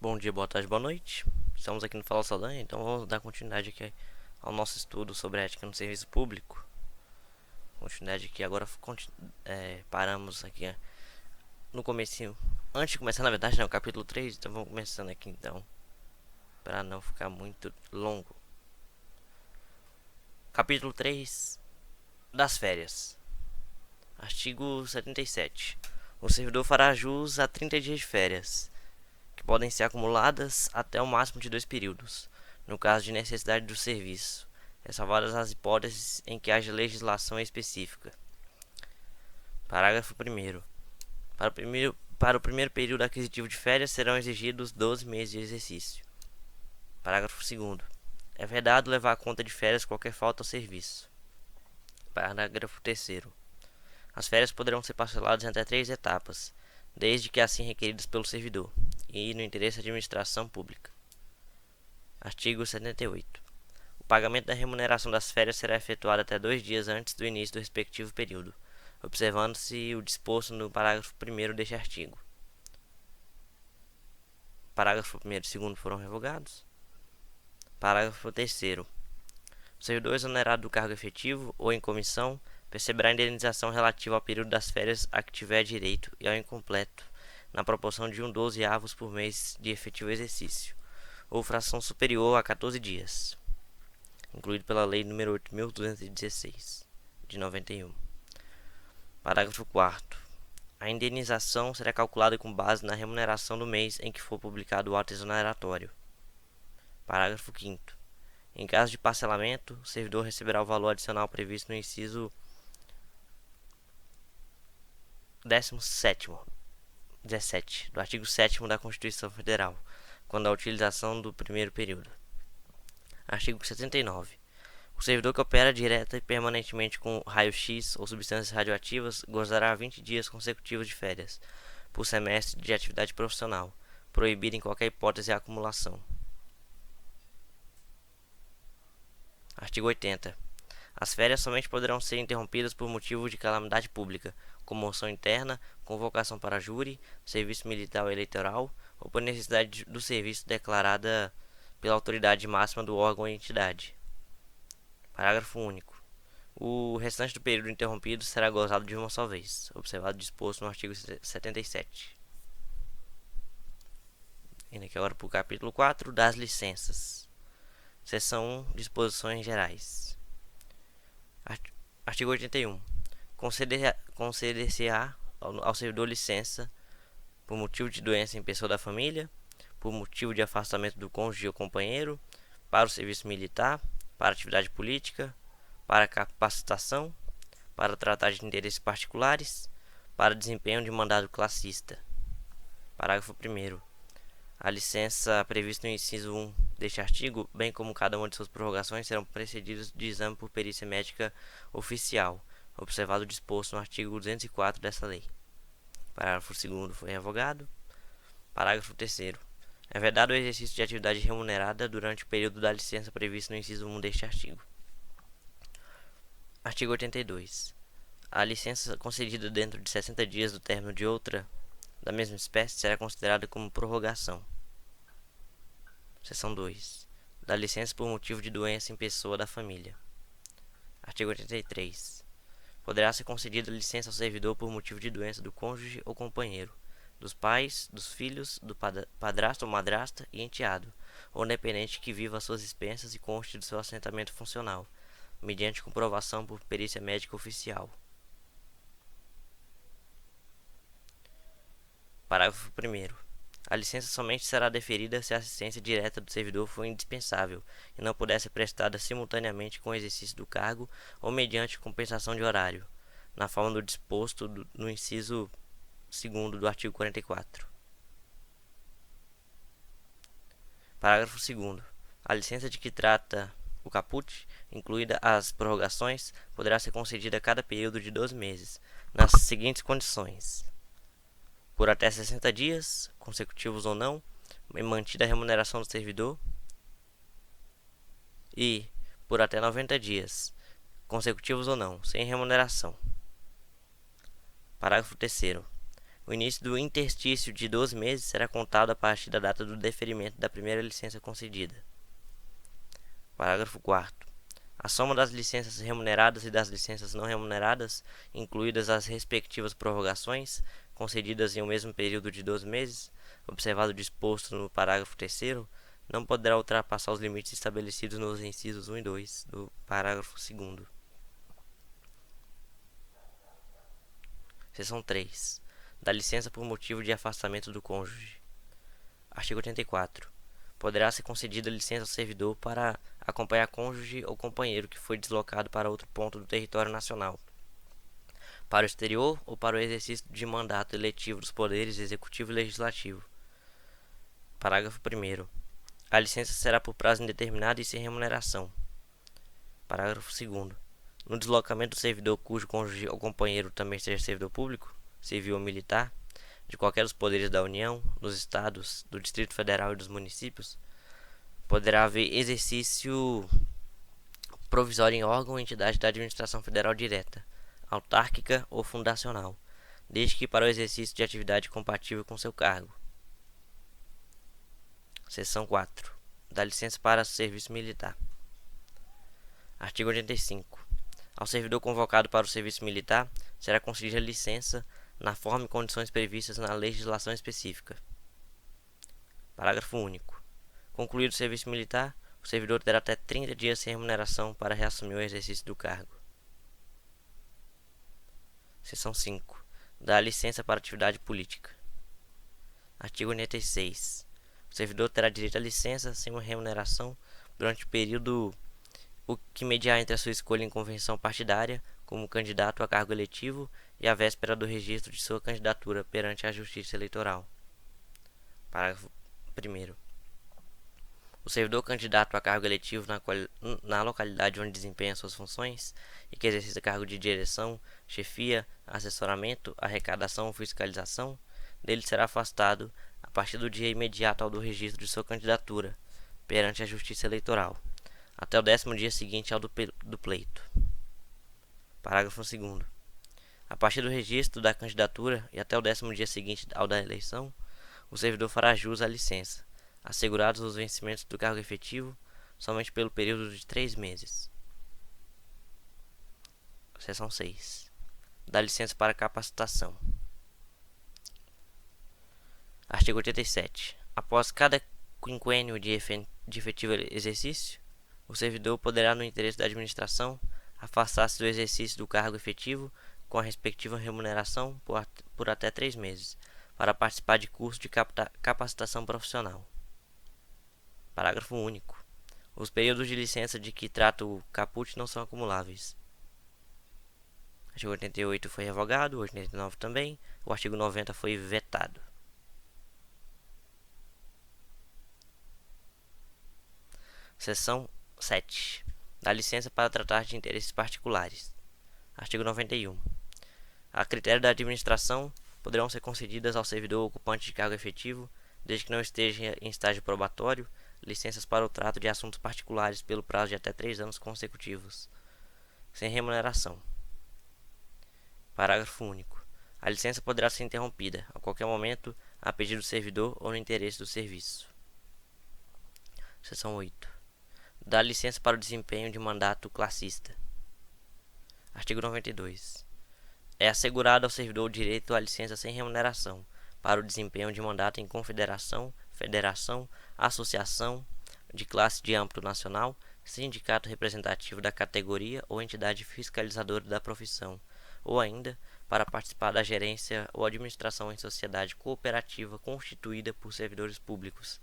Bom dia, boa tarde, boa noite. Estamos aqui no Fala Saldanha, então vamos dar continuidade aqui ao nosso estudo sobre a ética no serviço público. Continuidade aqui, agora paramos aqui no comecinho. Antes de começar, na verdade, né, o capítulo 3, então vamos começando aqui então, para não ficar muito longo. Capítulo 3 das férias. Artigo 77. O servidor fará jus a 30 dias de férias, que podem ser acumuladas até o máximo de 2 períodos, no caso de necessidade do serviço, ressalvadas as hipóteses em que haja legislação específica. Parágrafo 1º. Para o primeiro período aquisitivo de férias serão exigidos 12 meses de exercício. Parágrafo 2º. É vedado levar a conta de férias qualquer falta ao serviço. Parágrafo 3º. As férias poderão ser parceladas em até 3 etapas, desde que assim requeridas pelo servidor, e no interesse da administração pública. Artigo 78. O pagamento da remuneração das férias será efetuado até 2 dias antes do início do respectivo período, observando-se o disposto no parágrafo 1º deste artigo. Parágrafo 1º e 2º foram revogados. Parágrafo 3º. O servidor exonerado do cargo efetivo ou em comissão perceberá a indenização relativa ao período das férias a que tiver direito e ao incompleto, na proporção de 1/12 por mês de efetivo exercício, ou fração superior a 14 dias, incluído pela Lei nº 8.216, de 91. Parágrafo 4º. A indenização será calculada com base na remuneração do mês em que for publicado o ato exoneratório. Parágrafo 5º. Em caso de parcelamento, o servidor receberá o valor adicional previsto no inciso 17 do artigo 7º da Constituição Federal, quando a utilização do primeiro período. Artigo 79. O servidor que opera direta e permanentemente com raio-x ou substâncias radioativas gozará 20 dias consecutivos de férias, por semestre de atividade profissional, proibida em qualquer hipótese a acumulação. Artigo 80. As férias somente poderão ser interrompidas por motivo de calamidade pública, comoção interna, convocação para júri, serviço militar ou eleitoral, ou por necessidade do serviço declarada pela autoridade máxima do órgão ou entidade. Parágrafo único. O restante do período interrompido será gozado de uma só vez, observado o disposto no artigo 77. Indo aqui agora para o capítulo 4 das licenças. Seção 1. Disposições gerais. Artigo 81. Conceder-se-á ao servidor licença por motivo de doença em pessoa da família, por motivo de afastamento do cônjuge ou companheiro, para o serviço militar, para atividade política, para capacitação, para tratar de interesses particulares, para desempenho de mandado classista. Parágrafo 1º. A licença prevista no inciso 1 deste artigo, bem como cada uma de suas prorrogações, serão precedidas de exame por perícia médica oficial, observado o disposto no artigo 204 dessa lei. Parágrafo 2º foi revogado. Parágrafo 3º. É vedado o exercício de atividade remunerada durante o período da licença previsto no inciso 1 deste artigo. Artigo 82. A licença concedida dentro de 60 dias do término de outra da mesma espécie será considerada como prorrogação. Seção 2. Da licença por motivo de doença em pessoa da família. Artigo 83. Poderá ser concedida licença ao servidor por motivo de doença do cônjuge ou companheiro, dos pais, dos filhos, do padrasto ou madrasta e enteado, ou dependente que viva às suas expensas e conste do seu assentamento funcional, mediante comprovação por perícia médica oficial. Parágrafo 1º. A licença somente será deferida se a assistência direta do servidor for indispensável e não puder ser prestada simultaneamente com o exercício do cargo ou mediante compensação de horário, na forma do disposto no inciso 2º do artigo 44. Parágrafo 2º. A licença de que trata o caput, incluída as prorrogações, poderá ser concedida a cada período de 12 meses, nas seguintes condições: por até 60 dias, consecutivos ou não, mantida a remuneração do servidor, e por até 90 dias, consecutivos ou não, sem remuneração. Parágrafo 3º. O início do interstício de 12 meses será contado a partir da data do deferimento da primeira licença concedida. Parágrafo 4º. A soma das licenças remuneradas e das licenças não remuneradas, incluídas as respectivas prorrogações, concedidas em um mesmo período de 12 meses, observado o disposto no parágrafo 3º, não poderá ultrapassar os limites estabelecidos nos incisos 1 e 2 do parágrafo 2º. Seção 3. Da licença por motivo de afastamento do cônjuge. Artigo 84. Poderá ser concedida licença ao servidor para acompanhar cônjuge ou companheiro que foi deslocado para outro ponto do território nacional, para o exterior ou para o exercício de mandato eletivo dos poderes executivo e legislativo. Parágrafo 1º. A licença será por prazo indeterminado e sem remuneração. Parágrafo 2º. No deslocamento do servidor cujo cônjuge ou companheiro também seja servidor público, civil ou militar, de qualquer dos poderes da União, dos Estados, do Distrito Federal e dos municípios, poderá haver exercício provisório em órgão ou entidade da administração federal direta, autárquica ou fundacional, desde que para o exercício de atividade compatível com seu cargo. Seção 4. Da licença para serviço militar. Artigo 85. Ao servidor convocado para o serviço militar, será concedida licença na forma e condições previstas na legislação específica. Parágrafo único. Concluído o serviço militar, o servidor terá até 30 dias sem remuneração para reassumir o exercício do cargo. Seção 5. Da licença para atividade política. Artigo 86. O servidor terá direito à licença sem remuneração durante o período que mediar entre a sua escolha em convenção partidária como candidato a cargo eletivo e a véspera do registro de sua candidatura perante a Justiça Eleitoral. Parágrafo 1º. O servidor candidato a cargo eletivo na localidade onde desempenha suas funções e que exercita cargo de direção, chefia, assessoramento, arrecadação ou fiscalização, dele será afastado a partir do dia imediato ao do registro de sua candidatura perante a Justiça Eleitoral, até o 10º dia seguinte ao do pleito. Parágrafo 2º. A partir do registro da candidatura e até o 10º dia seguinte ao da eleição, o servidor fará jus à licença, assegurados os vencimentos do cargo efetivo, somente pelo período de 3 meses. Seção 6. Da licença para capacitação. Artigo 87. Após cada quinquênio de efetivo exercício, o servidor poderá, no interesse da administração, afastar-se do exercício do cargo efetivo com a respectiva remuneração por até 3 meses, para participar de curso de capacitação profissional. Parágrafo único. Os períodos de licença de que trata o caput não são acumuláveis. O artigo 88 foi revogado, o 89 também, o artigo 90 foi vetado. Seção 7. Da licença para tratar de interesses particulares. Artigo 91. A critério da administração, poderão ser concedidas ao servidor ocupante de cargo efetivo, desde que não esteja em estágio probatório, licenças para o trato de assuntos particulares pelo prazo de até 3 anos consecutivos, sem remuneração. Parágrafo único. A licença poderá ser interrompida, a qualquer momento, a pedido do servidor ou no interesse do serviço. Seção 8. Da licença para o desempenho de mandato classista. Artigo 92. É assegurado ao servidor o direito à licença sem remuneração para o desempenho de mandato em confederação, federação, associação de classe de âmbito nacional, sindicato representativo da categoria ou entidade fiscalizadora da profissão, ou ainda para participar da gerência ou administração em sociedade cooperativa constituída por servidores públicos,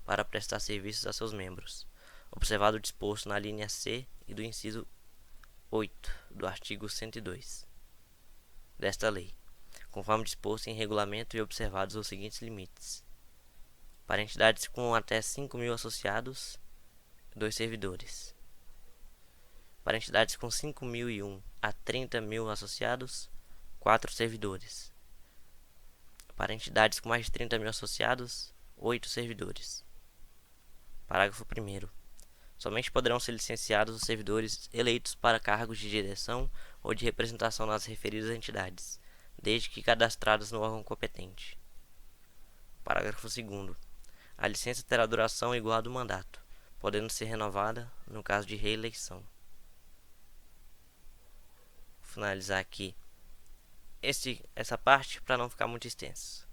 para prestar serviços a seus membros, observado o disposto na linha C e do inciso 8 do artigo 102 desta lei, conforme disposto em regulamento e observados os seguintes limites: para entidades com até 5.000 associados, 2 servidores; para entidades com 5.001 a 30.000 associados, 4 servidores; para entidades com mais de 30.000 associados, 8 servidores. Parágrafo 1º. Somente poderão ser licenciados os servidores eleitos para cargos de direção ou de representação nas referidas entidades, desde que cadastradas no órgão competente. Parágrafo 2º. A licença terá duração igual à do mandato, podendo ser renovada no caso de reeleição. Vou finalizar aqui essa parte para não ficar muito extensa.